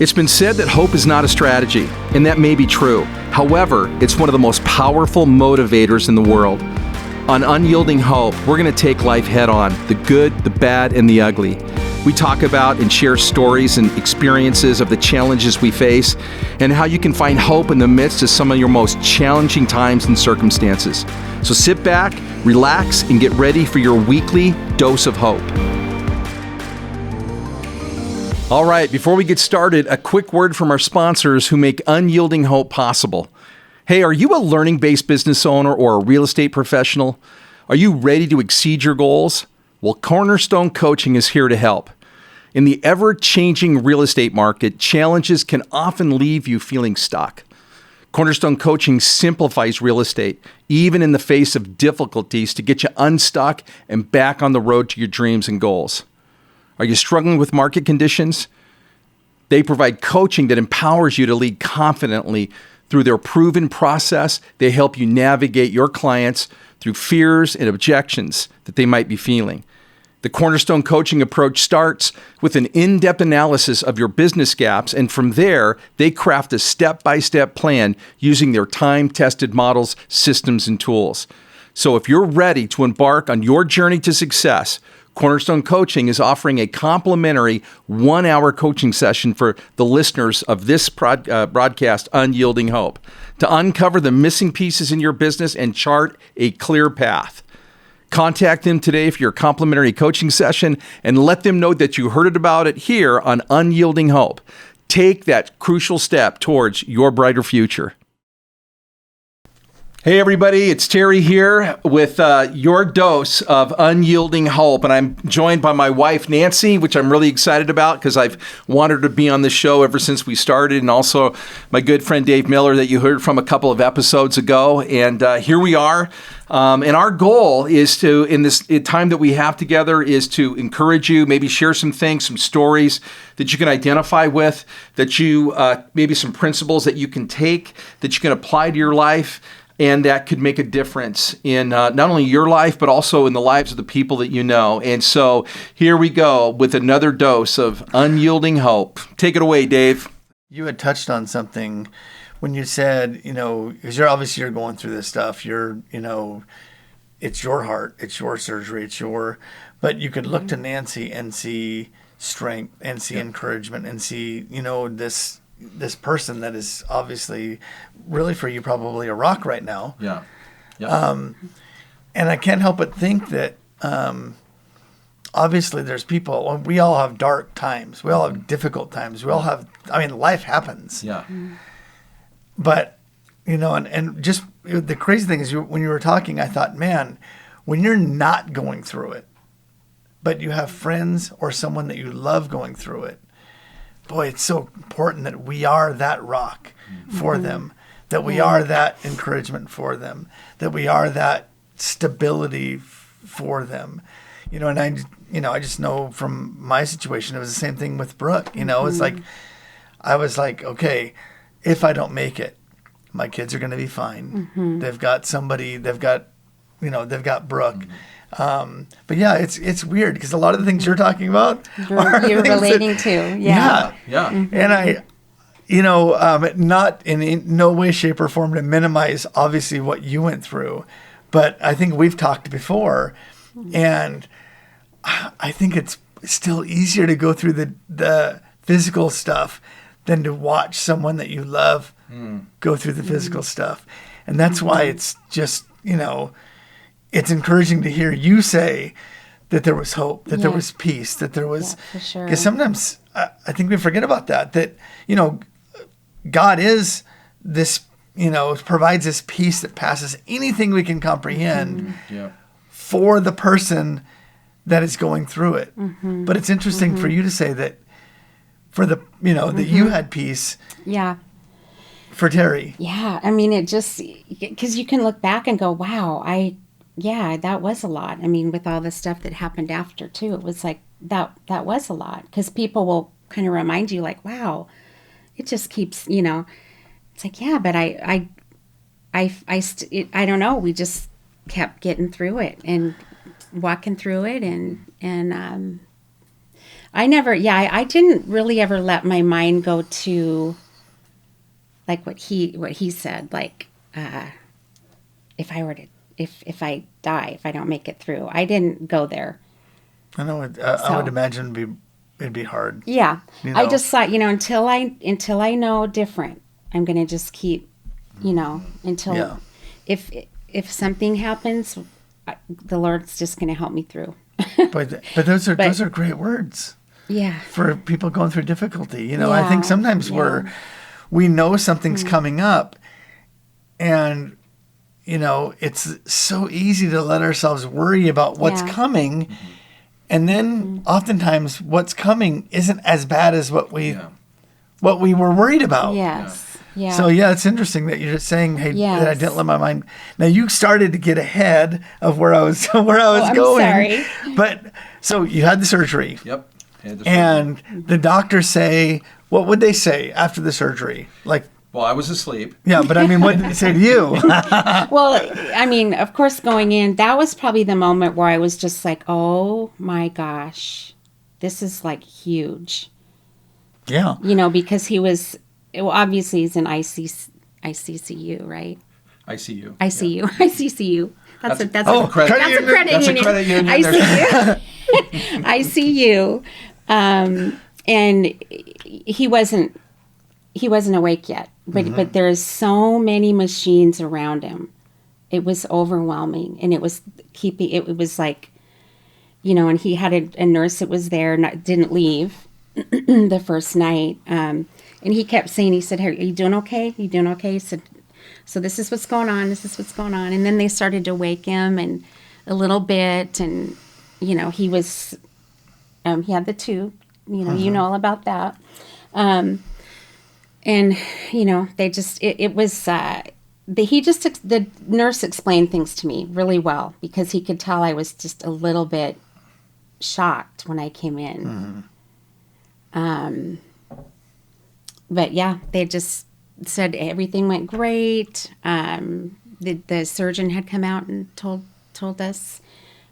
It's been said that hope is not a strategy, and that may be true. However, it's one of the most powerful motivators in the world. On Unyielding Hope, we're going to take life head on, the good, the bad, and the ugly. We talk about and share stories and experiences of the challenges we face and how you can find hope in the midst of some of your most challenging times and circumstances. So sit back, relax, and get ready for your weekly dose of hope. All right, before we get started, a quick word from our sponsors who make Unyielding Hope possible. Hey, are you a learning-based business owner or a real estate professional? Are you ready to exceed your goals? Well, Cornerstone Coaching is here to help. In the ever-changing real estate market, challenges can often leave you feeling stuck. Cornerstone Coaching simplifies real estate, even in the face of difficulties, to get you unstuck and back on the road to your dreams and goals. Are you struggling with market conditions? They provide coaching that empowers you to lead confidently through their proven process. They help you navigate your clients through fears and objections that they might be feeling. The Cornerstone Coaching approach starts with an in-depth analysis of your business gaps, and from there, they craft a step-by-step plan using their time-tested models, systems, and tools. So if you're ready to embark on your journey to success, Cornerstone Coaching is offering a complimentary 1-hour coaching session for the listeners of this broadcast, Unyielding Hope, to uncover the missing pieces in your business and chart a clear path. Contact them today for your complimentary coaching session and let them know that you heard about it here on Unyielding Hope. Take that crucial step towards your brighter future. Hey everybody, it's Terry here with your dose of Unyielding Hope, and I'm joined by my wife Nancy, which I'm really excited about because I've wanted to be on this show ever since we started, and also my good friend Dave Miller that you heard from a couple of episodes ago, and here we are. And our goal is to, in this time that we have together, is to encourage you, maybe share some things, some stories that you can identify with, that you, maybe some principles that you can take, that you can apply to your life, and that could make a difference in not only your life, but also in the lives of the people that you know. And so here we go with another dose of Unyielding Hope. Take it away, Dave. You had touched on something when you said, because you're going through this stuff. It's your heart, it's your surgery, but you could look to Nancy and see strength and see encouragement and see, this person that is obviously really for you probably a rock right now. Yeah. And I can't help but think that obviously there's people, we all have dark times. We all have difficult times. We all have, life happens. Yeah. But, and just the crazy thing is when you were talking, I thought, man, when you're not going through it, but you have friends or someone that you love going through it, boy, it's so important that we are that rock for them, that we are that encouragement for them, that we are that stability for them. And I just know from my situation, it was the same thing with Brooke. It's like, I was like, okay, if I don't make it, my kids are going to be fine. They've got somebody, they've got Brooke. But yeah, it's weird because a lot of the things you're talking about you're relating to. Yeah. And I, not in no way, shape, or form to minimize obviously what you went through, but I think we've talked before, and I think it's still easier to go through the physical stuff than to watch someone that you love go through the physical stuff. And that's why it's just, it's encouraging to hear you say that there was hope, that there was peace, that there was, for sure. Because sometimes I think we forget about that, God is this, provides this peace that passes anything we can comprehend for the person that is going through it. But it's interesting for you to say that for the, that you had peace. Yeah. For Terry. Yeah. It just, because you can look back and go, wow, that was a lot. With all the stuff that happened after too, it was like, that was a lot. Because people will kind of remind you like, wow, it just keeps, it's like, yeah, but I don't know. We just kept getting through it and walking through it. And I didn't really ever let my mind go to like what he said, like if I die, if I don't make it through. I didn't go there. I know. I would imagine it'd be hard. Yeah. You I know? just thought, until I know different, I'm going to just keep, until if something happens, the Lord's just going to help me through. But those are great words. Yeah. For people going through difficulty. I think sometimes we know something's coming up, and it's so easy to let ourselves worry about what's coming, and then oftentimes what's coming isn't as bad as what we were worried about. Yes. Yeah. So it's interesting that you're just saying, "Hey, that I didn't let my mind." Now you started to get ahead of where I was going. I'm sorry. But so you had the surgery. Yep. And the doctors say, what would they say after the surgery? Like, well, I was asleep. Yeah, but I mean, what did they say to you? Well, I mean, of course, going in, that was probably the moment where I was just like, oh my gosh, this is like huge. Yeah. Because he was, obviously he's in ICCU, right? ICU. ICCU. That's a credit union. ICU. And he wasn't awake yet, but there's so many machines around him. It was overwhelming, and it was like, and he had a nurse that was there, didn't leave the first night. And he kept saying, he said, "Hey, are you doing okay? You doing okay?" He said, "So this is what's going on. This is what's going on." And then they started to wake him and a little bit, and he was, he had the tube. You know all about that. And they just the nurse explained things to me really well, because he could tell I was just a little bit shocked when I came in. But they just said everything went great. The surgeon had come out and told us,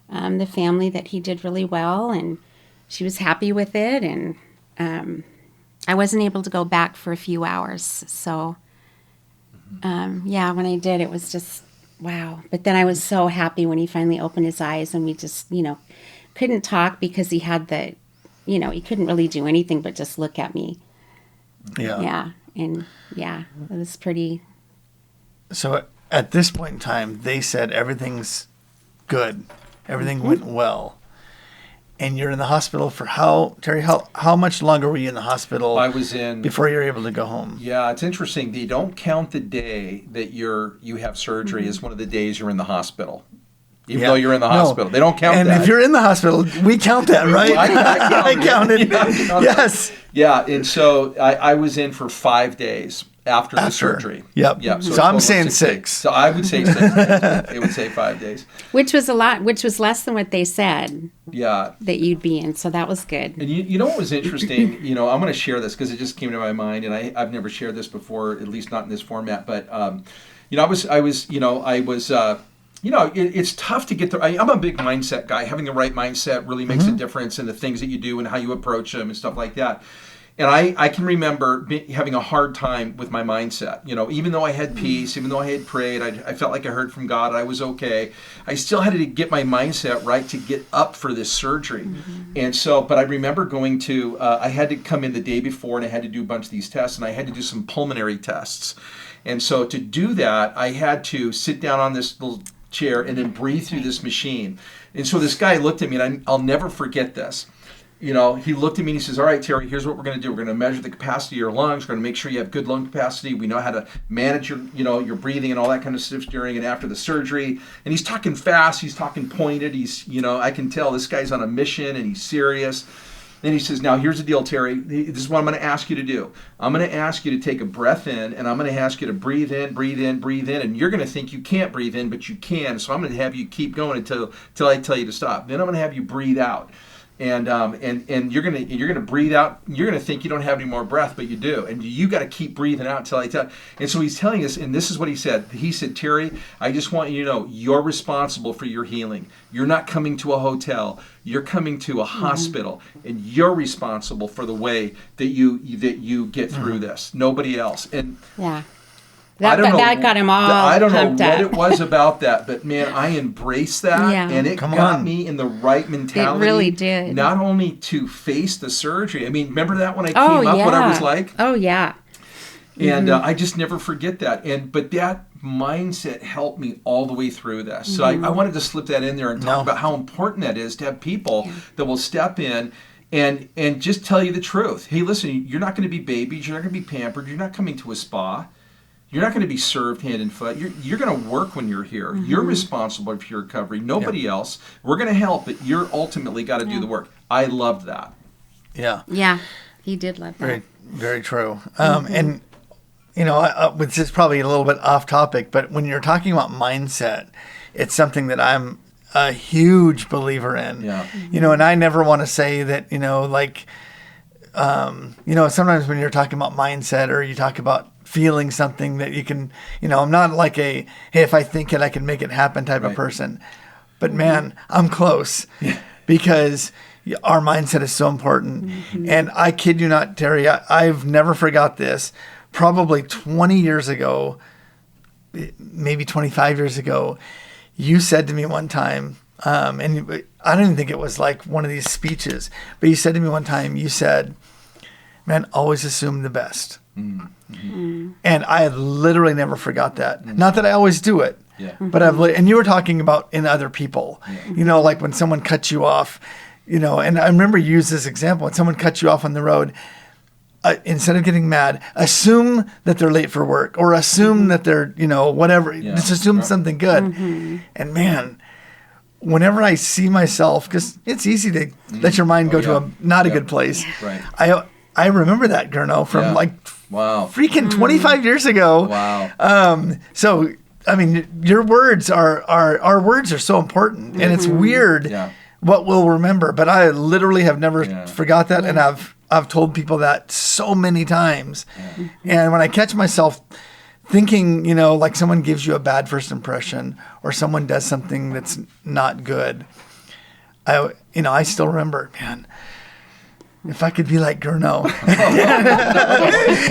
the family, that he did really well, and she was happy with it. And I wasn't able to go back for a few hours. So, when I did, it was just, wow. But then I was so happy when he finally opened his eyes, and we just, couldn't talk because he had he couldn't really do anything but just look at me. Yeah. Yeah. And it was pretty. So at this point in time, they said everything's good. Everything went well. And you're in the hospital for Terry, how much longer were you in the hospital? I was in before you were able to go home. Yeah, it's interesting. They don't count the day that you have surgery as one of the days you're in the hospital. Even though you're in the hospital. They don't count that. And if you're in the hospital, we count that, right? I counted. Yes. Yeah, and so I was in for 5 days after the surgery. Yep. Yeah. So I'm saying 6. So I would say 6 days. They would say 5 days. Which was a lot, which was less than what they said. Yeah. That you'd be in. So that was good. And you know what was interesting? I'm going to share this because it just came to my mind, and I've never shared this before, at least not in this format. But it's tough to get there. I'm a big mindset guy. Having the right mindset really makes a difference in the things that you do and how you approach them and stuff like that. And I can remember having a hard time with my mindset. Even though I had peace, even though I had prayed, I felt like I heard from God, I was okay. I still had to get my mindset right to get up for this surgery. And so, but I remember going to, I had to come in the day before, and I had to do a bunch of these tests, and I had to do some pulmonary tests. And so to do that, I had to sit down on this little chair and then breathe through this machine. And so this guy looked at me, and I'll never forget this. He looked at me and he says, "All right, Terry, here's what we're going to do. We're going to measure the capacity of your lungs. We're going to make sure you have good lung capacity. We know how to manage your breathing and all that kind of stuff during and after the surgery." And he's talking fast. He's talking pointed. He's, I can tell this guy's on a mission and he's serious. Then he says, "Now here's the deal, Terry. This is what I'm going to ask you to do. I'm going to ask you to take a breath in, and I'm going to ask you to breathe in, breathe in, breathe in. And you're going to think you can't breathe in, but you can. So I'm going to have you keep going until I tell you to stop. Then I'm going to have you breathe out. And you're gonna breathe out. You're gonna think you don't have any more breath, but you do, and you got to keep breathing out until I tell. And so he's telling us, and this is what he said. He said, Terry, I just want you to know you're responsible for your healing. You're not coming to a hotel. You're coming to a hospital, and you're responsible for the way that you get through this. Nobody else. And yeah. That got him all I don't know pumped what up. it was about that, but man, I embraced that, Yeah. and it got me in the right mentality. It really did. Not only to face the surgery. I mean, remember that when I came up, what I was like? Oh, yeah. And I just never forget that. But that mindset helped me all the way through this. So I wanted to slip that in there and talk about how important that is to have people that will step in and just tell you the truth. Hey, listen, you're not going to be babied. You're not going to be pampered. You're not coming to a spa. You're not going to be served hand and foot. You're going to work when you're here. You're responsible for your recovery. Nobody else. We're going to help, but you're ultimately got to do the work. I loved that. Yeah. Yeah, he did love that. Very, very true. And, which is probably a little bit off topic, but when you're talking about mindset, it's something that I'm a huge believer in. Yeah. And I never want to say that, sometimes when you're talking about mindset or you talk about feeling something that you can, I'm not like hey, if I think it, I can make it happen type of person. But man, I'm close because our mindset is so important. And I kid you not, Terry, I've never forgot this. Probably 20 years ago, maybe 25 years ago, you said to me one time, and I don't even think it was like one of these speeches, but you said to me one time, you said, man, always assume the best. And I literally never forgot that. Not that I always do it, but and you were talking about in other people, like when someone cuts you off, and I remember you used this example. When someone cuts you off on the road, instead of getting mad, assume that they're late for work or assume that they're, whatever. Just assume something good. And man, whenever I see myself, because it's easy to let your mind go to a not a good place. Right. I remember that, Gurno, from freaking 25 years ago. Wow. So, I mean, your words our words are so important, and it's weird what we'll remember. But I literally have never forgot that, and I've told people that so many times. And when I catch myself thinking, like someone gives you a bad first impression or someone does something that's not good, I still remember, man, if I could be like Gurno.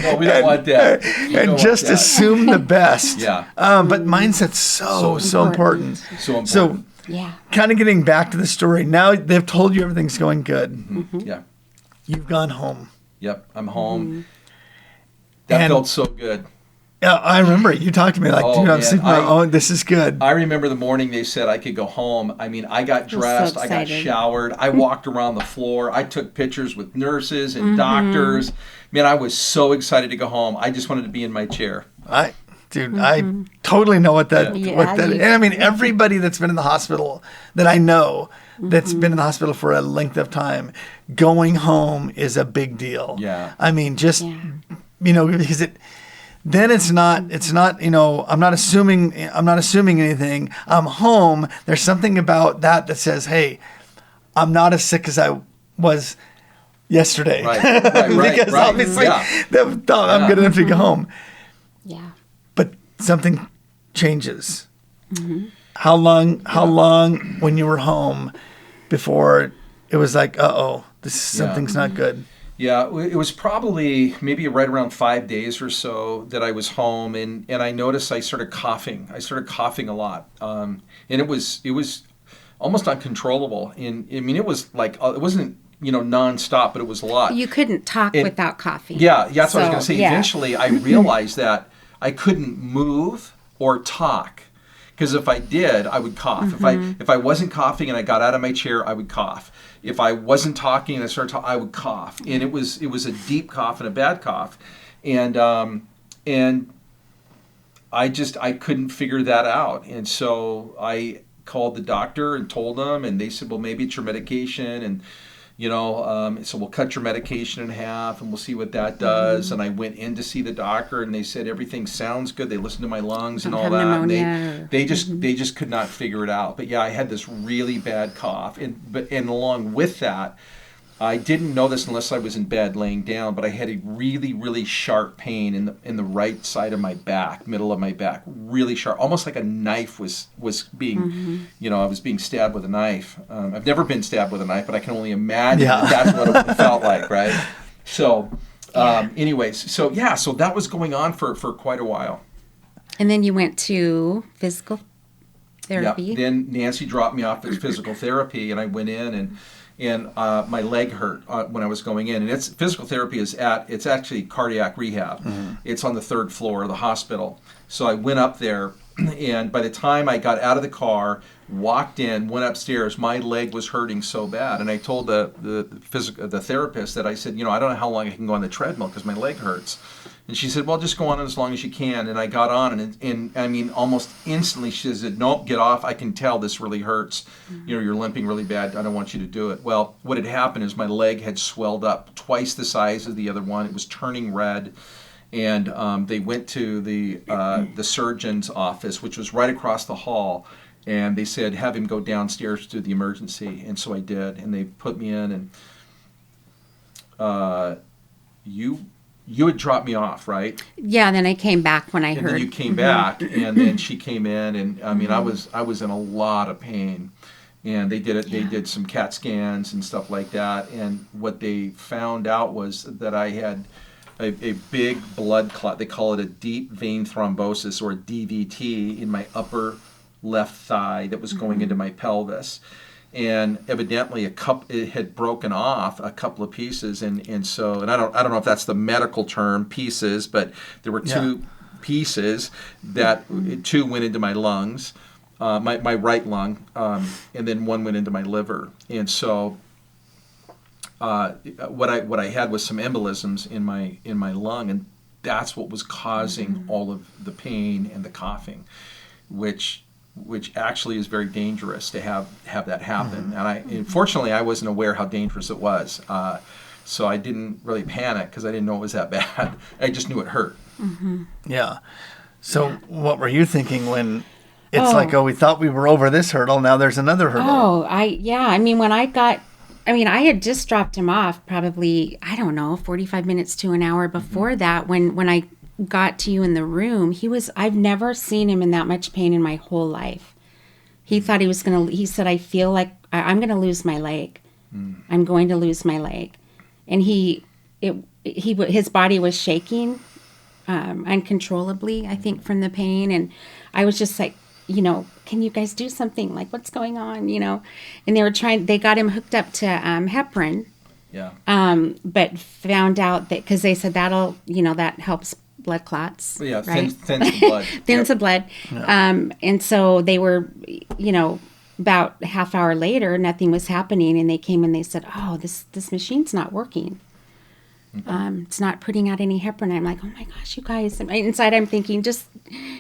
No, we don't want that. And just assume the best. But mindset's so important. So kind of getting back to the story. Now they've told you everything's going good. Yeah. You've gone home. Yep. I'm home. That felt so good. Yeah, I remember it. You talked to me like, dude, I'm sleeping my own. This is good. I remember the morning they said I could go home. I mean, I got dressed. I got showered. I walked around the floor. I took pictures with nurses and doctors. Man, I was so excited to go home. I just wanted to be in my chair. I totally know what that. And I mean, everybody that's been in the hospital that I know that's been in the hospital for a length of time, going home is a big deal. Yeah. I mean, just because then it's not, I'm not assuming anything. I'm home. There's something about that says, hey, I'm not as sick as I was yesterday. Right. Because obviously I'm good enough to go home. Yeah. But something changes. How long when you were home before it was like, something's not good? Yeah, it was probably maybe right around 5 days or so that I was home, and I noticed I started coughing. I started coughing a lot, and it was almost uncontrollable. And I mean, it was like it wasn't nonstop, but it was a lot. You couldn't talk without coughing. Yeah, that's what I was going to say. Eventually, I realized that I couldn't move or talk. Because if I did, I would cough. If I wasn't coughing and I got out of my chair, I would cough. If I wasn't talking and I started talking, I would cough. And it was a deep cough and a bad cough, and I couldn't figure that out. And so I called the doctor and told them, and they said, well, maybe it's your medication. So we'll cut your medication in half and we'll see what that does. And I went in to see the doctor and they said everything sounds good. They listened to my lungs and all that. Pneumonia, And they just could not figure it out. But yeah, I had this really bad cough. And along with that, I didn't know this unless I was in bed laying down, but I had a really, really sharp pain in the right side of my back, middle of my back, really sharp, almost like a knife was being, I was being stabbed with a knife. I've never been stabbed with a knife, but I can only imagine that's what it felt like, right? So, so that was going on for quite a while. And then you went to physical therapy. Yeah. Then Nancy dropped me off at physical therapy, and I went in and my leg hurt when I was going in. And it's physical therapy it's actually cardiac rehab. It's on the 3rd floor of the hospital. So I went up there, and by the time I got out of the car, walked in, went upstairs, my leg was hurting so bad. And I told the therapist that I said, I don't know how long I can go on the treadmill because my leg hurts. And she said, well, just go on as long as you can. And I got on, and I mean, almost instantly she said, nope, get off. I can tell this really hurts. You're limping really bad. I don't want you to do it. Well, what had happened is my leg had swelled up twice the size of the other one. It was turning red. And they went to the surgeon's office, which was right across the hall. And they said, have him go downstairs to the emergency. And so I did. And they put me in, and you had dropped me off, right? Yeah, then I came back when I heard. And then you came back, and then she came in, and I mean, I was in a lot of pain, and they did it. They did some CAT scans and stuff like that, and what they found out was that I had a big blood clot. They call it a deep vein thrombosis, or a DVT, in my upper left thigh that was going into my pelvis. And evidently it had broken off a couple of pieces, and I don't know if that's the medical term, pieces, but there were two pieces that two went into my lungs, my right lung, and then one went into my liver. And so what I had was some embolisms in my lung, and that's what was causing all of the pain and the coughing, which actually is very dangerous to have that happen. And unfortunately, I wasn't aware how dangerous it was. So I didn't really panic because I didn't know it was that bad. I just knew it hurt. Yeah. So what were you thinking when it's like, we thought we were over this hurdle, now there's another hurdle? I mean, when I had just dropped him off probably, 45 minutes to an hour before that when I got to you in the room. I've never seen him in that much pain in my whole life. He thought he said, I feel like I'm going to lose my leg. I'm going to lose my leg. And his body was shaking uncontrollably, I think, from the pain. And I was just like, can you guys do something? Like, what's going on? And they got him hooked up to heparin. Yeah. But found out that, because they said that helps blood clots. Yeah, right? thins the blood. Thins the blood. Yeah. And so they were, about half hour later, nothing was happening. And they came and they said, this machine's not working. It's not putting out any heparin. I'm like, oh my gosh, you guys. Inside I'm thinking,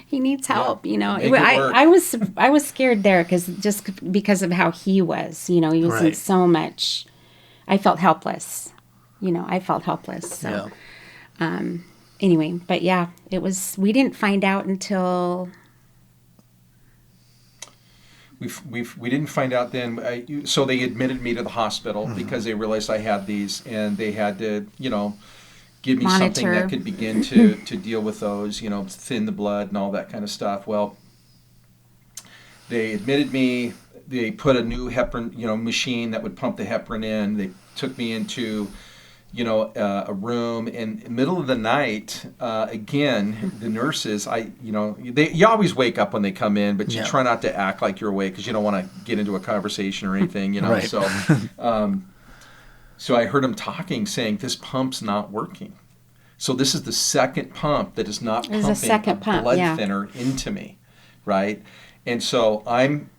he needs help. I was scared there because of how he was. He was in so much. I felt helpless. So, anyway, but yeah, we didn't find out until. We didn't find out then. So they admitted me to the hospital because they realized I had these, and they had to, give me something that could begin to deal with those, thin the blood and all that kind of stuff. Well, they admitted me. They put a new heparin, machine that would pump the heparin in. They took me into, a room. In the middle of the night, again, the nurses, you always wake up when they come in, but you try not to act like you're awake because you don't want to get into a conversation or anything, Right. So I heard them talking, saying, this pump's not working. So this is the second pump that is not pumping a blood thinner into me, right? And so I'm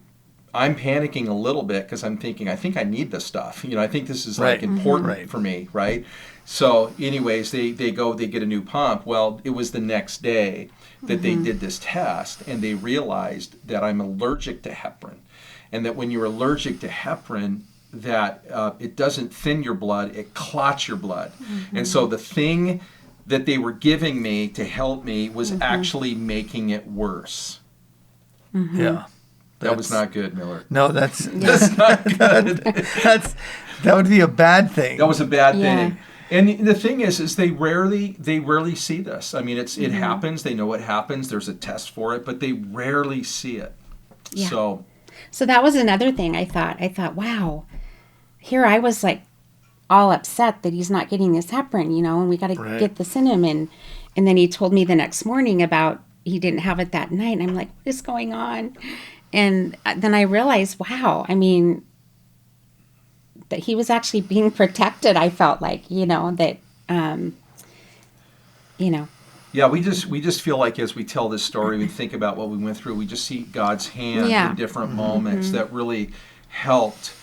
panicking a little bit because I'm thinking, I think I need this stuff. I think this is important for me, right? So anyways, they get a new pump. Well, it was the next day that they did this test, and they realized that I'm allergic to heparin, and that when you're allergic to heparin, that it doesn't thin your blood, it clots your blood. And so the thing that they were giving me to help me was actually making it worse. Yeah. That was not good, Miller. No, that's not good. that would be a bad thing. That was a bad Yeah. thing. And the thing is they rarely see this. I mean, it happens. They know it happens. There's a test for it, but they rarely see it. Yeah. So that was another thing I thought, wow, here I was like all upset that he's not getting this heparin, and we got to get this in him. And then he told me the next morning about he didn't have it that night. And I'm like, what is going on? And then I realized, wow, I mean, that he was actually being protected. I felt like, that, Yeah, we just feel like as we tell this story, we think about what we went through. We just see God's hand in different moments that really helped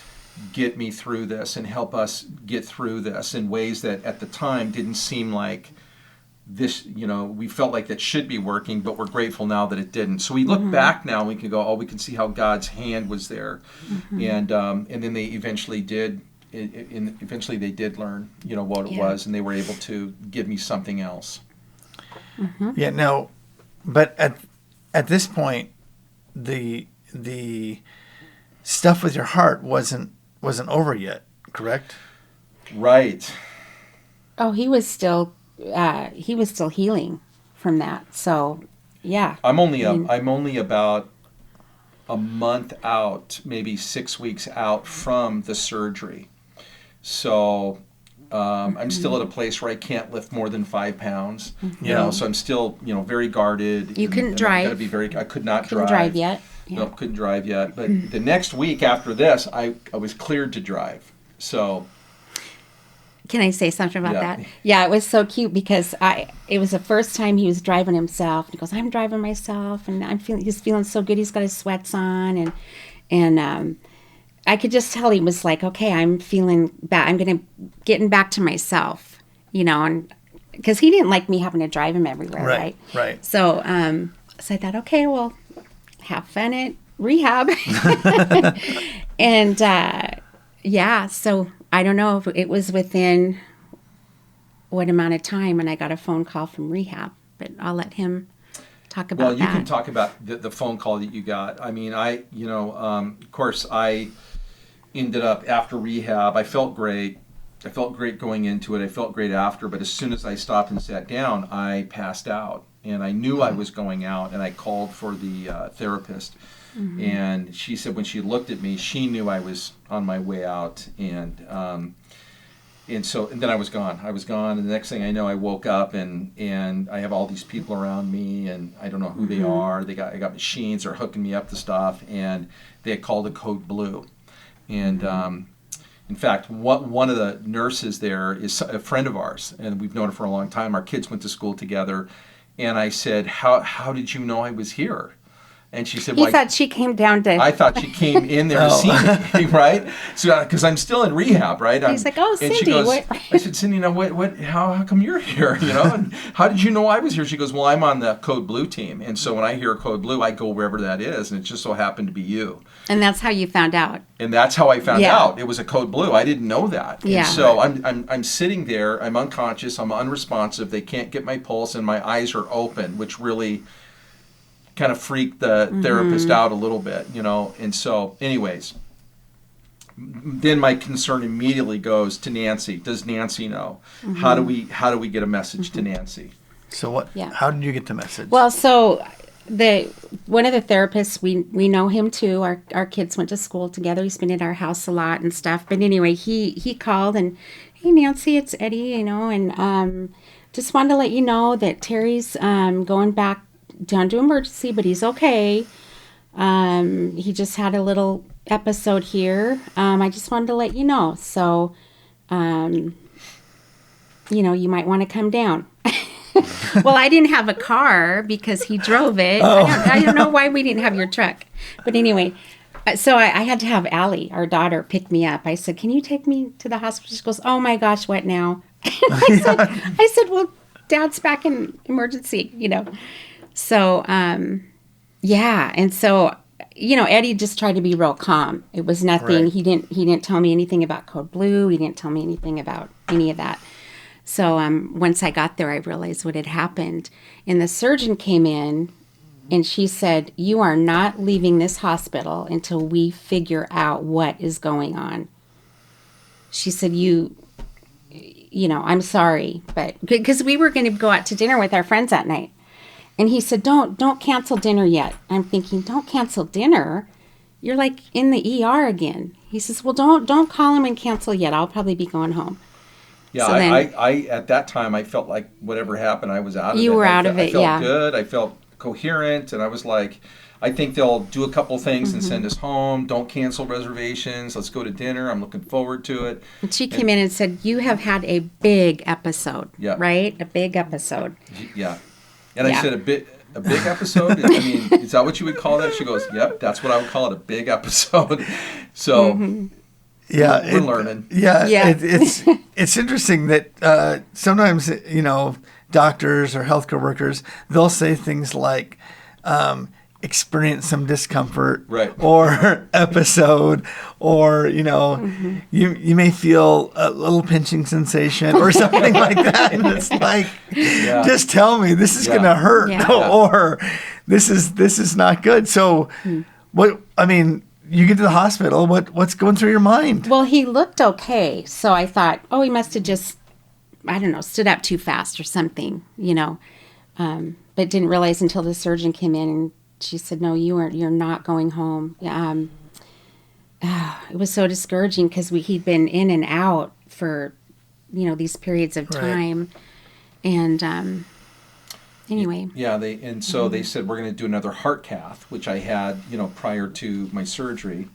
get me through this and help us get through this in ways that at the time didn't seem like this, we felt like that should be working, but we're grateful now that it didn't. So we look back now and we can go, we can see how God's hand was there. And then they eventually did. Eventually they did learn, what it was, and they were able to give me something else. Yeah, no, but at this point, the stuff with your heart wasn't over yet, correct? Right. Oh, he was still healing from that. So, yeah. I'm only about a month out, maybe 6 weeks out from the surgery. So I'm still at a place where I can't lift more than 5 pounds. So I'm still, very guarded. You couldn't drive. I could not couldn't drive yet. Yeah. Nope, couldn't drive yet. But the next week after this, I was cleared to drive. So. Can I say something about Yeah. that? Yeah, it was so cute because it was the first time he was driving himself. He goes, I'm driving myself, and he's feeling so good. He's got his sweats on, and I could just tell he was like, okay, I'm feeling bad. I'm getting back to myself, and because he didn't like me having to drive him everywhere, right? Right. So, so I thought, okay, well, have fun at rehab, and yeah, so. I don't know if it was within what amount of time, and I got a phone call from rehab, but I'll let him talk about that. Well, you can talk about the phone call that you got. I mean, of course, I ended up after rehab. I felt great. I felt great going into it. I felt great after, but as soon as I stopped and sat down, I passed out, and I knew I was going out, and I called for the therapist. And she said when she looked at me, she knew I was on my way out, and then I was gone. And the next thing I know, I woke up and I have all these people around me, and I don't know who they are. I got machines, they're hooking me up to stuff, and they had called a code blue. And in fact, one of the nurses there is a friend of ours, and we've known her for a long time. Our kids went to school together, and I said, "How did you know I was here?" And she said, he thought she came down to... I thought she came in there to see me, right? So, because I'm still in rehab, right? He's like, oh, Cindy, and she goes, what? I said, Cindy, how come you're here, And how did you know I was here? She goes, well, I'm on the Code Blue team. And so when I hear Code Blue, I go wherever that is, and it just so happened to be you. And that's how you found out. And that's how I found out. It was a Code Blue. I didn't know that. Yeah. And so I'm sitting there, I'm unconscious, I'm unresponsive, they can't get my pulse, and my eyes are open, which really kind of freaked the therapist out a little bit, And so, anyways, then my concern immediately goes to Nancy. Does Nancy know? How do we get a message to Nancy? So what? Yeah. How did you get the message? Well, so one of the therapists, we know him too. Our kids went to school together. He's been at our house a lot and stuff. But anyway, he called and, hey Nancy, it's Eddie, and just wanted to let you know that Terry's going back down to emergency, but he's okay. He just had a little episode here. I just wanted to let you know. So, you might want to come down. Well, I didn't have a car because he drove it. I don't know why we didn't have your truck. But anyway, so I had to have Allie, our daughter, pick me up. I said, can you take me to the hospital? She goes, oh my gosh, what now? I said, well, Dad's back in emergency, So, yeah. And so Eddie just tried to be real calm. It was nothing. Right. He didn't tell me anything about Code Blue. He didn't tell me anything about any of that. So once I got there, I realized what had happened. And the surgeon came in, and she said, "You are not leaving this hospital until we figure out what is going on." She said, I'm sorry, but because we were going to go out to dinner with our friends that night. And he said, don't cancel dinner yet. I'm thinking, don't cancel dinner? You're like in the ER again. He says, well, don't call him and cancel yet. I'll probably be going home. Yeah, So I at that time, I felt like whatever happened, I was out of it. You were out of it, I felt yeah. good. I felt coherent, and I was like, I think they'll do a couple things and send us home. Don't cancel reservations. Let's go to dinner. I'm looking forward to it. And she came in and said, you have had a big episode, right? A big episode. Yeah. And I said, a big episode? I mean, is that what you would call that? She goes, yep, that's what I would call it, a big episode. So... Yeah, we're learning. Yeah. It's interesting that sometimes doctors or healthcare workers, they'll say things like experience some discomfort, right, or episode, or you may feel a little pinching sensation or something like that, and it's like, just tell me this is gonna hurt, or this is not good. So what I mean. You get to the hospital, what's going through your mind? Well, he looked okay. So I thought, he must have just, I don't know, stood up too fast or something, but didn't realize until the surgeon came in and she said, no, you're not going home. It was so discouraging because he'd been in and out for, these periods of time. Right. And anyway. Yeah, they said we're going to do another heart cath, which I had, prior to my surgery,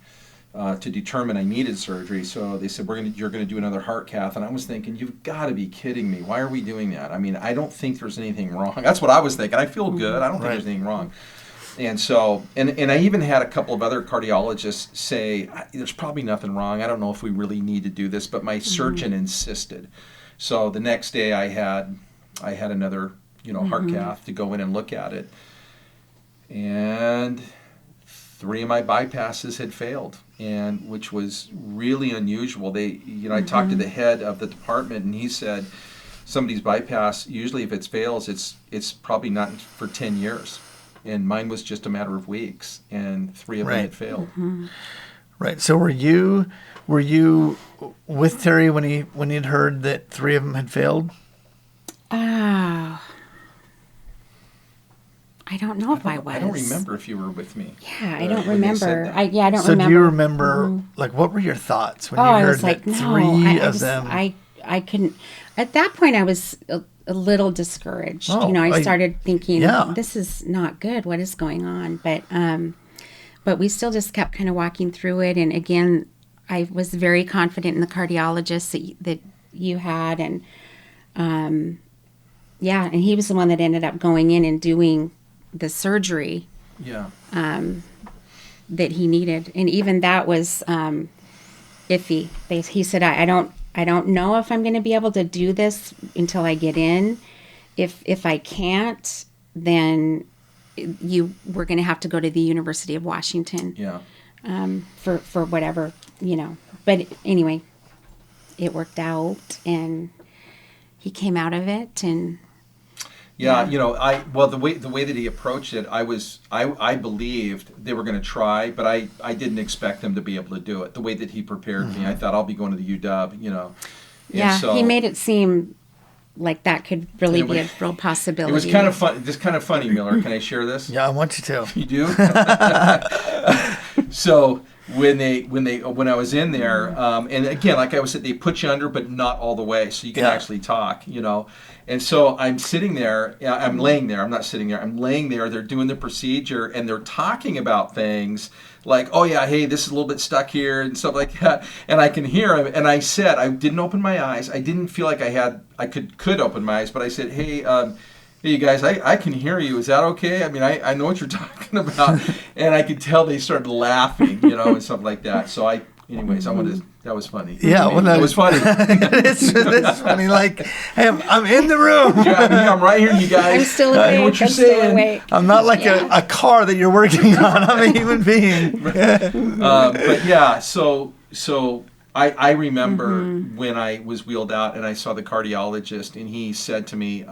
to determine I needed surgery. So they said you're going to do another heart cath, and I was thinking, you've got to be kidding me. Why are we doing that? I mean, I don't think there's anything wrong. That's what I was thinking. I feel good. I don't think there's anything wrong. And so, and I even had a couple of other cardiologists say, there's probably nothing wrong. I don't know if we really need to do this, but my surgeon insisted. So the next day I had another heart cath to go in and look at it. And 3 of my bypasses had failed, and which was really unusual. I talked to the head of the department, and he said somebody's bypass, usually if it fails, it's probably not for 10 years. And mine was just a matter of weeks, and 3 of them had failed. Right. So were you with Terry when he'd heard that 3 of them had failed? I don't know if I was. I don't remember if you were with me. Yeah, I don't remember. I don't remember. So do you remember, like, what were your thoughts when you heard I was like, that 3 of them? I couldn't. At that point, I was a little discouraged. I started thinking, this is not good. What is going on? But we still just kept kind of walking through it. And again, I was very confident in the cardiologist that you had, and and he was the one that ended up going in and doing the surgery that he needed, and even that was iffy. He said, I don't know if I'm going to be able to do this until I get in. If I can't, then we're going to have to go to the University of Washington for whatever, but anyway, it worked out, and he came out of it. And the way that he approached it, I believed they were going to try, but I didn't expect them to be able to do it. The way that he prepared me, I thought I'll be going to the UW, he made it seem like that could really be a real possibility. It was kind of fun. Just kind of funny, Miller. Can I share this? Yeah, I want you to. You do? So when I was in there, and again, like I was said, they put you under, but not all the way, so you can actually talk, And so I'm sitting there, I'm laying there, I'm not sitting there, I'm laying there, they're doing the procedure, and they're talking about things like, oh yeah, hey, this is a little bit stuck here, and stuff like that, and I can hear him, and I said, I didn't open my eyes, I didn't feel like I could open my eyes, but I said, hey, you guys, I can hear you. Is that okay? I mean, I know what you're talking about. And I could tell they started laughing, and stuff like that. So I anyways, that was funny. Yeah, well, that was funny. it's funny. Like, hey, I'm in the room. Yeah, I'm right here, you guys. I'm still I know awake. what you're I'm still saying. awake. I'm not like a car that you're working on. I'm a human being. But yeah, so I remember when I was wheeled out and I saw the cardiologist, and he said to me,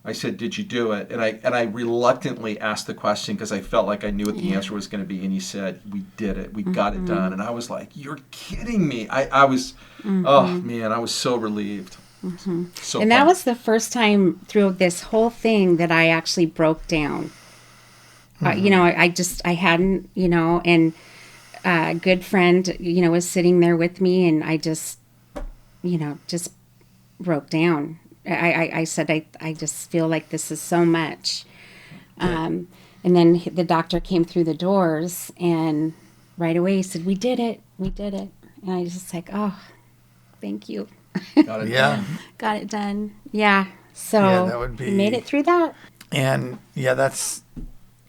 I said, "Did you do it?" And I reluctantly asked the question because I felt like I knew what the answer was going to be. And he said, "We did it. We got it done." And I was like, "You're kidding me!" I was, oh man, I was so relieved. So And fun. that was the first time through this whole thing that I actually broke down. I hadn't, and a good friend, was sitting there with me, and I just broke down. I said, I just feel like this is so much. And then the doctor came through the doors, and right away he said, we did it. And I was just like, oh, thank you. Got it Yeah. done. Got it done. Yeah. So that would be- we made it through that. And yeah, that's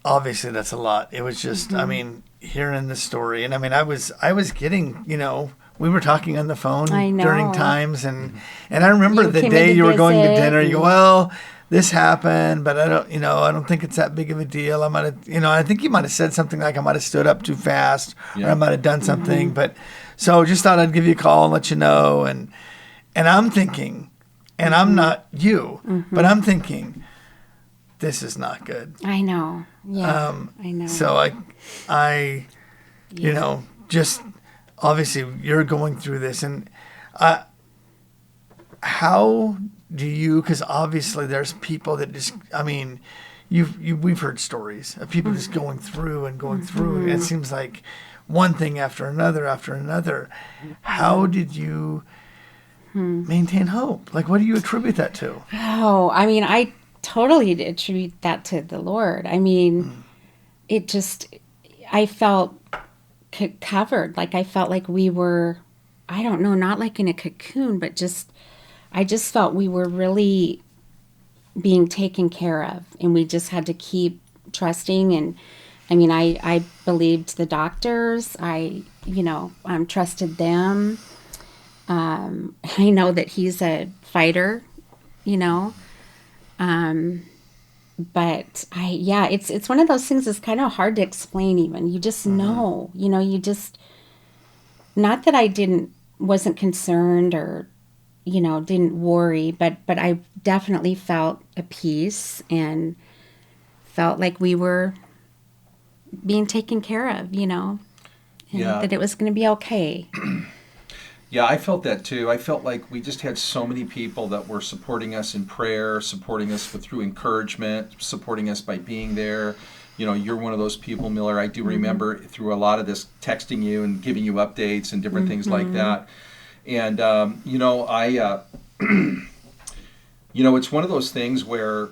a lot. It was just, I mean, hearing the story, and I mean, I was getting, we were talking on the phone I know. during times, and I remember You the came day in to you were going to visit, dinner. You go, and- well, this happened, but I don't think it's that big of a deal. I might have, I think you might have said something like I might have stood up too fast, or Yeah. I might have done something, but so just thought I'd give you a call and let you know, and I'm thinking, and I'm not you, but I'm thinking, this is not good. I know. Yeah. I know. So I just obviously you're going through this, and how do you? Because obviously there's people that just, I mean, we've heard stories of people just going through and going through. And it seems like one thing after another after another. How did you maintain hope? Like, what do you attribute that to? Oh, I mean, I totally attribute that to the Lord. I mean, I felt covered. Like I felt like we were, I don't know, not like in a cocoon, but I just felt we were really being taken care of, and we just had to keep trusting. And I mean, I believed the doctors. I trusted them. I know that he's a fighter, but it's one of those things that's kind of hard to explain even. You just know, not that I wasn't concerned or, didn't worry, but I definitely felt a peace and felt like we were being taken care of, and that it was going to be okay. Yeah, I felt that too. I felt like we just had so many people that were supporting us in prayer, supporting us through encouragement, supporting us by being there. You're one of those people, Miller. I do remember through a lot of this texting you and giving you updates and different things like that. And, it's one of those things where,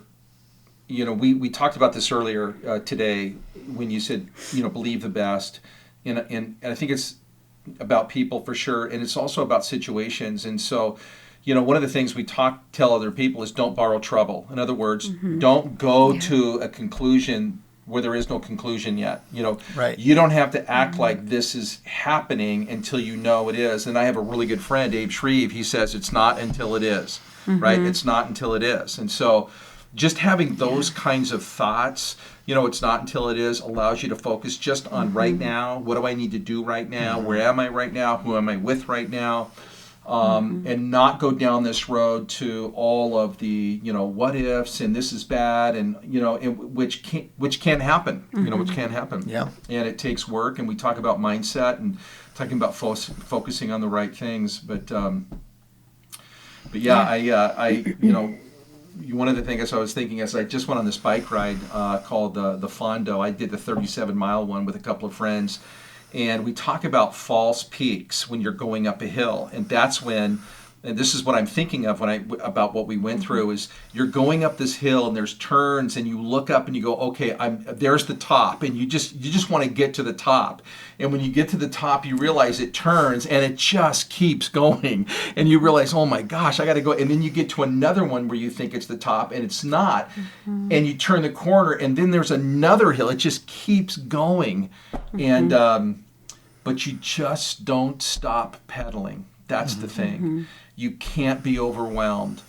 we talked about this earlier today when you said, believe the best. And I think it's about people for sure, and it's also about situations. And so, one of the things we tell other people is don't borrow trouble. In other words, don't go to a conclusion where there is no conclusion yet. Right. You don't have to act like this is happening until you know it is. And I have a really good friend, Abe Shreve. He says it's not until it is, right? It's not until it is. And so just having those kinds of thoughts, it's not until it is, allows you to focus just on right now. What do I need to do right now? Where am I right now? Who am I with right now? And not go down this road to all of the, what ifs and this is bad and, which can happen, which can happen. Yeah. And it takes work, and we talk about mindset and talking about focusing on the right things. But one of the things I was thinking as I just went on this bike ride called the Fondo. I did the 37-mile one with a couple of friends, and we talk about false peaks when you're going up a hill, and that's when. And this is what I'm thinking of about what we went through is you're going up this hill and there's turns and you look up and you go, okay, there's the top, and you just want to get to the top. And when you get to the top, you realize it turns and it just keeps going. And you realize, oh my gosh, I got to go. And then you get to another one where you think it's the top and it's not. And you turn the corner and then there's another hill. It just keeps going. And but you just don't stop pedaling. That's the thing. You can't be overwhelmed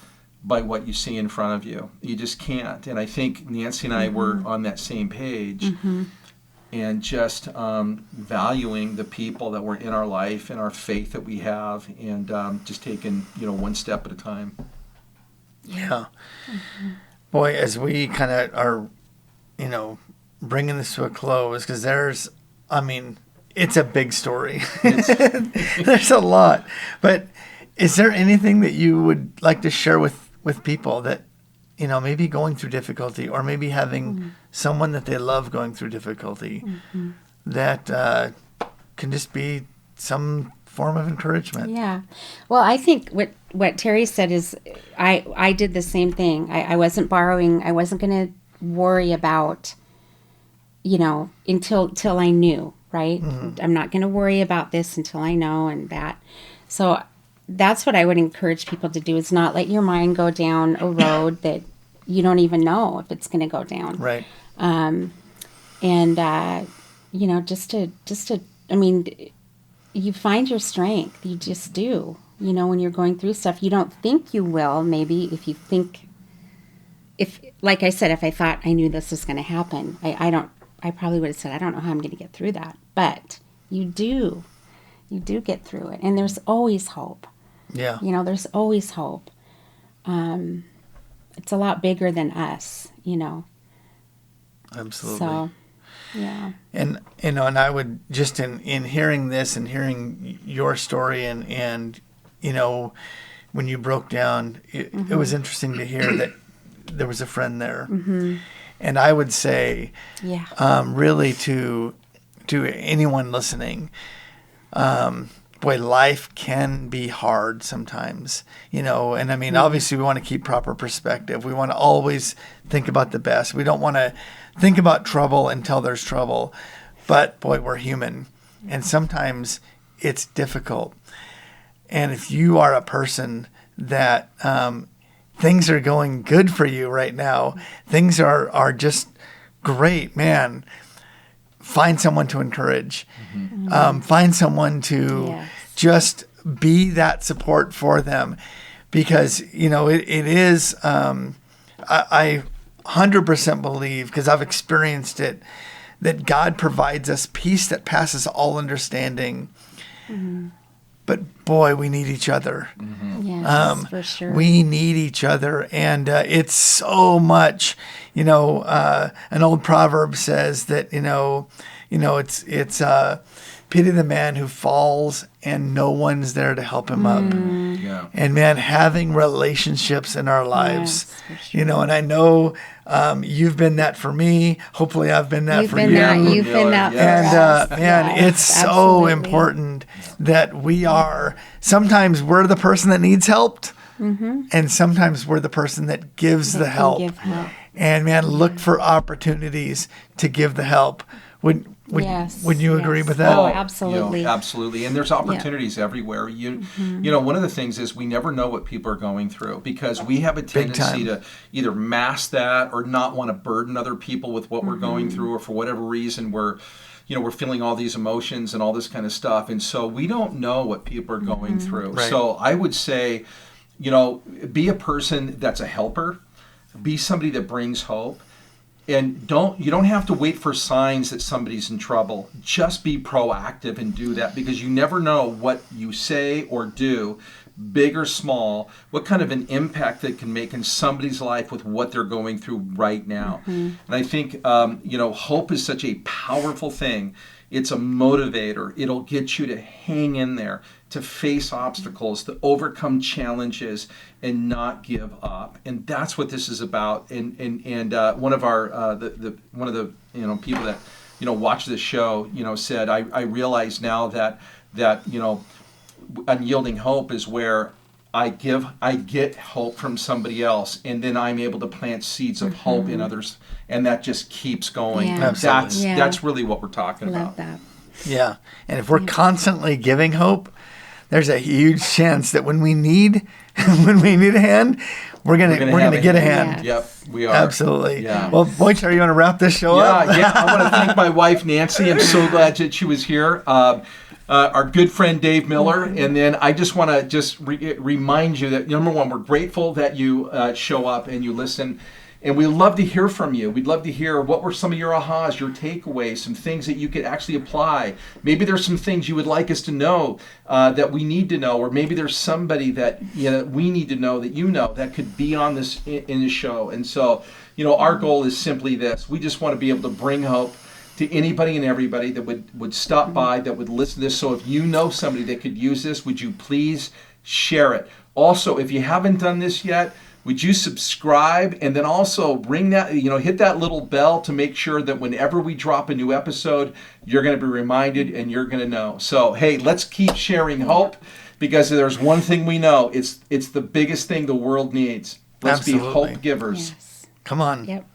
by what you see in front of you. You just can't. And I think Nancy and I were on that same page, and just valuing the people that were in our life and our faith that we have, and just taking, one step at a time. Yeah. Boy, as we kind of are, bringing this to a close, because it's a big story. There's a lot. But is there anything that you would like to share with people that, maybe going through difficulty, or maybe having someone that they love going through difficulty, that can just be some form of encouragement? Yeah. Well, I think what Terry said is I did the same thing. I wasn't borrowing. I wasn't going to worry about, until I knew, right? I'm not going to worry about this until I know, and that. So that's what I would encourage people to do, is not let your mind go down a road that you don't even know if it's going to go down. Right. You find your strength. You just do. When you're going through stuff, you don't think you will. Maybe like I said, if I thought I knew this was going to happen, I probably would have said, I don't know how I'm going to get through that. But you do. You do get through it. And there's always hope. Yeah. There's always hope. It's a lot bigger than us, Absolutely. So, yeah. And, and I would just, in hearing this and hearing your story and when you broke down, it was interesting to hear that there was a friend there. And I would say, really to anyone listening, boy, life can be hard sometimes, and obviously we want to keep proper perspective. We want to always think about the best. We don't want to think about trouble until there's trouble, but boy, we're human, and sometimes it's difficult. And if you are a person that, things are going good for you right now, things are just great, man, find someone to encourage. Find someone to just be that support for them, because it is. I 100% believe, because I've experienced it, that God provides us peace that passes all understanding. But boy, we need each other. Yes, for sure. We need each other, and it's so much. An old proverb says that it's pity the man who falls and no one's there to help him up. Yeah. And man, having relationships in our lives, and I know you've been that for me. Hopefully, I've been that for you. You've been that for us. Man, it's so important that sometimes we're the person that needs helped, and sometimes we're the person that gives the help. And man, look for opportunities to give the help. Would you agree with that? Oh, absolutely. Absolutely. And there's opportunities everywhere. One of the things is we never know what people are going through, because we have a tendency to either mask that or not want to burden other people with what we're going through, or for whatever reason we're feeling all these emotions and all this kind of stuff. And so we don't know what people are going through. Right. So I would say, be a person that's a helper, be somebody that brings hope. And you don't have to wait for signs that somebody's in trouble. Just be proactive and do that, because you never know what you say or do, big or small, what kind of an impact that can make in somebody's life with what they're going through right now. And I think, hope is such a powerful thing. It's a motivator. It'll get you to hang in there, to face obstacles, to overcome challenges, and not give up. And that's what this is about. And one of our one of the people that watch this show said, I realize now that Unyielding Hope is where I get hope from somebody else, and then I'm able to plant seeds of hope in others, and that just keeps going. Yeah. That's really what we're talking about. Love that. Yeah. And if we're constantly giving hope, there's a huge chance that when we need a hand, we're gonna get a hand. Yep, we are. Absolutely. Yeah. Well, boy, Terry, you want to wrap this show up? Yeah. I want to thank my wife, Nancy. I'm so glad that she was here. our good friend Dave Miller. And then I just want to remind you that, number one, we're grateful that you show up and you listen. And we'd love to hear from you. We'd love to hear what were some of your ahas, your takeaways, some things that you could actually apply. Maybe there's some things you would like us to know that we need to know, or maybe there's somebody that we need to know that could be on this in the show. And so, our goal is simply this. We just want to be able to bring hope to anybody and everybody that would stop by, that would listen to this. So if you know somebody that could use this, would you please share it? Also, if you haven't done this yet, would you subscribe and then also ring that, hit that little bell to make sure that whenever we drop a new episode, you're going to be reminded and you're going to know. So, hey, let's keep sharing hope, because there's one thing we know. It's the biggest thing the world needs. Let's Absolutely. be hope givers. Yes. Come on. Yep.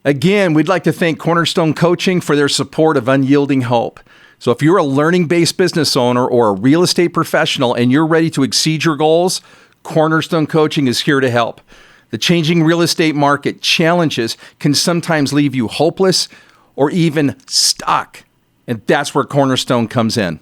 Again, we'd like to thank Cornerstone Coaching for their support of Unyielding Hope. So if you're a learning-based business owner or a real estate professional and you're ready to exceed your goals, Cornerstone Coaching is here to help. The changing real estate market challenges can sometimes leave you hopeless or even stuck. And that's where Cornerstone comes in.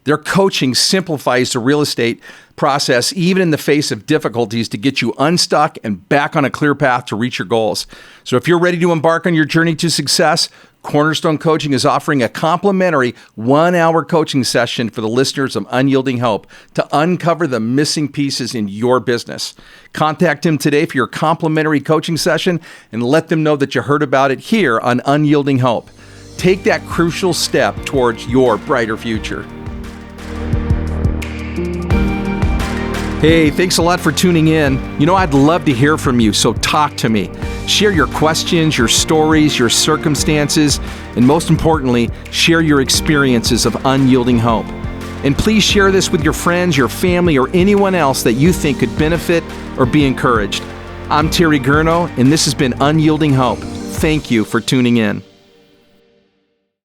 Their coaching simplifies the real estate process, even in the face of difficulties, to get you unstuck and back on a clear path to reach your goals. So if you're ready to embark on your journey to success, Cornerstone Coaching is offering a complimentary 1-hour coaching session for the listeners of Unyielding Hope to uncover the missing pieces in your business. Contact him today for your complimentary coaching session and let them know that you heard about it here on Unyielding Hope. Take that crucial step towards your brighter future. Hey, thanks a lot for tuning in. I'd love to hear from you, so talk to me. Share your questions, your stories, your circumstances, and most importantly, share your experiences of Unyielding Hope. And please share this with your friends, your family, or anyone else that you think could benefit or be encouraged. I'm Terry Gurno, and this has been Unyielding Hope. Thank you for tuning in.